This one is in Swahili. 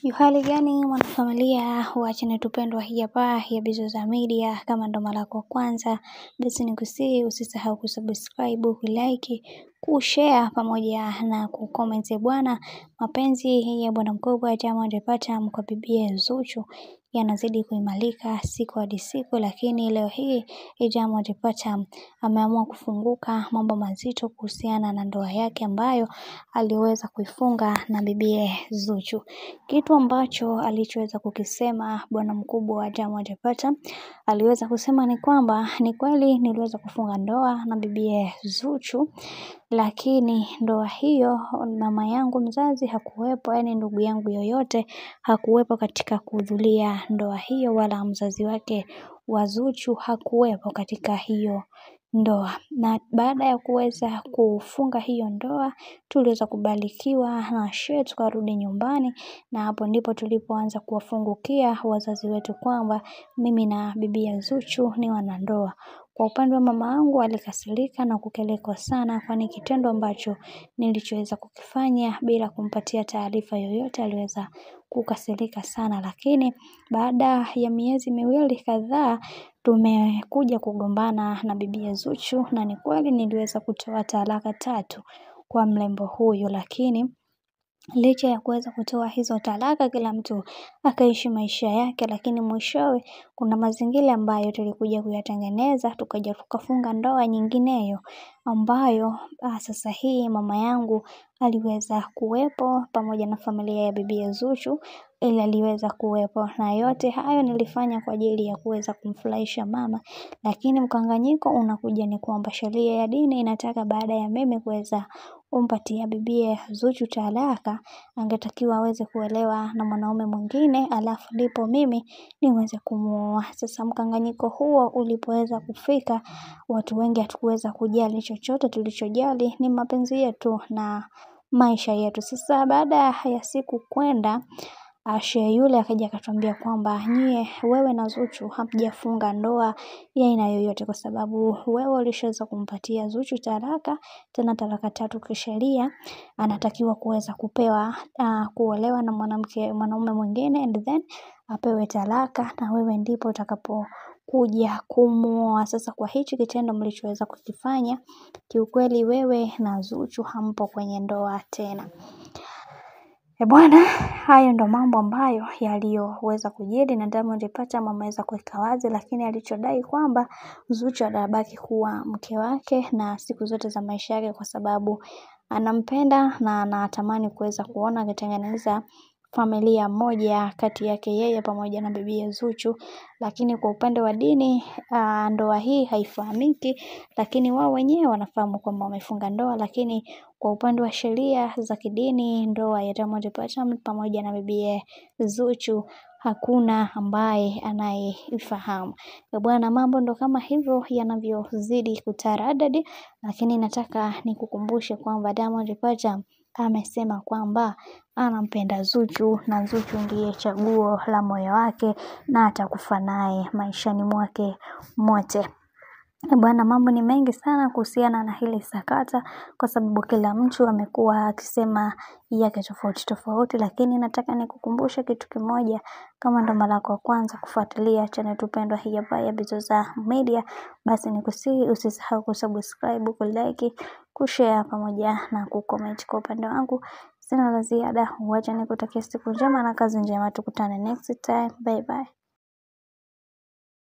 Yuhali gani mwanafamilia wa channel tupendwa hii hapa ya Bizoza Media. Kama ndo mara yako kwanza, basi nikusihi usisahau kusubscribe, kulike, kushare pamoja na kucomment. Bwana, mapenzi ya bwana mkubwa Diamond Platnumz kwa bibi Zuchu yanazidi kuimarika siku hadi siku, lakini leo hii Diamond Platnumz ameamua kufunguka mambo mazito kuhusiana na ndoa yake ambayo aliweza kuifunga na bibi Zuchu. Kitu ambacho alichoweza kukisema bwana mkubwa wa Diamond Platnumz, aliweza kusema ni kwamba ni kweli niliweza kufunga ndoa na bibi Zuchu, lakini ndoa hiyo mama yangu mzazi hakuwepo, yani ndugu yangu yoyote hakuwepo katika kuhudhuria ndoa hiyo, wala mzazi wake wa Zuchu hakuwepo katika hiyo ndoa. Na baada ya kuweza kufunga hiyo ndoa, tuliweza kubarikiwa na shehe, tukarudi nyumbani, na hapo ndipo tulipoanza kuwafungukia wazazi wetu kwamba mimi na bibi Zuchu ni wanandoa. Kwa upande wa mama yangu alikasirika na kukelekwa sana, kwani kitendo ambacho nilichoweza kukifanya bila kumpatia taarifa yoyote, aliweza kukasirika sana. Lakini baada ya miezi miwili kadhaa tumekuja kugombana na bibi Zuchu, na ni kweli niliweza kutoa talaka 3 kwa mrembo huyu, lakini licha ya kuweza kutoa hizo talaka kila mtu akaishi maisha yake, lakini mwishowe kuna mazingira ambayo tulikuja kuyatengeneza, tukaja tukafunga ndoa nyingineyo ambayo sasa hii mama yangu aliweza kuwepo pamoja na familia ya bibi Zuchu, ili aliweza kuwepo, na yote hayo nilifanya kwa ajili ya kuweza kumfurahisha mama. Lakini mkanganyiko unakuja ni kwamba sheria ya dini inataka baada ya mimi kuweza kumpatia bibi Zuchu talaka, angetakiwa aweze kuolewa na mwanaume mwingine, alafu ndipo mimi niweze kumuoa. Sasa mkanganyiko huo ulipoweza kufika, watu wengi hatukuweza kujali chochote, tulichojali ni mapenzi yetu na maisha yetu. Sasa baada ya siku kwenda, shehe yule akaja akatuambia kwamba nyie, wewe na Zuchu hamjafunga ndoa ya aina yoyote, kwa sababu wewe ulishaweza kumpatia Zuchu talaka, tena talaka 3 kisheria, anatakiwa kuweza kupewa kuolewa na mwanaume mwingine, and then apewe talaka, na wewe ndipo utakapokuja kumuoa. Sasa kwa hichi kitendo mlichoweza kukifanya, kiukweli wewe na Zuchu hampo kwenye ndoa tena. Bwana, hayo ndo mambo ambayo yaliyoweza kujiri, na Diamond Platnumz ameweza kuweka wazi, lakini alichodai kwamba Zuchu atabaki kuwa mke wake na siku zote za maisha yake, kwa sababu anampenda na anatamani kuweza kuona akitengeneza familia moja kati yake yeye pamoja na bibi Zuchu. Lakini kwa upande wa dini, ndoa hii haifahamiki, lakini wao wenyewe wanafahamu kwamba wamefunga ndoa. Lakini kwa upande wa sheria za kidini, ndoa ya Diamond Platnumz pamoja na bibi Zuchu hakuna ambaye anaifahamu. Bwana, mambo ndo kama hivyo yanavyozidi kutaradadi, lakini nataka nikukumbushe kwamba Diamond Platnumz amesema kwamba anampenda Zuchu, na Zuchu ndiye chaguo la moyo wake, na atakufa naye maishani mwake mwote. Bwana, mambo ni mengi sana kuhusiana na hili sakata, kwa sababu kila mtu amekuwa akisema yake tofauti tofauti, lakini nataka nikukumbushe kitu kimoja. Kama ndo mara yako ya kwanza kufuatilia channel tupendwa hii hapa ya Bizoza Media, basi nikusihi usisahau kusubscribe, kulike, kushare pamoja na kucomment. Kwa upande wangu sina la ziada, wacha nikutakie siku njema na kazi njema, tukutane next time. Bye bye.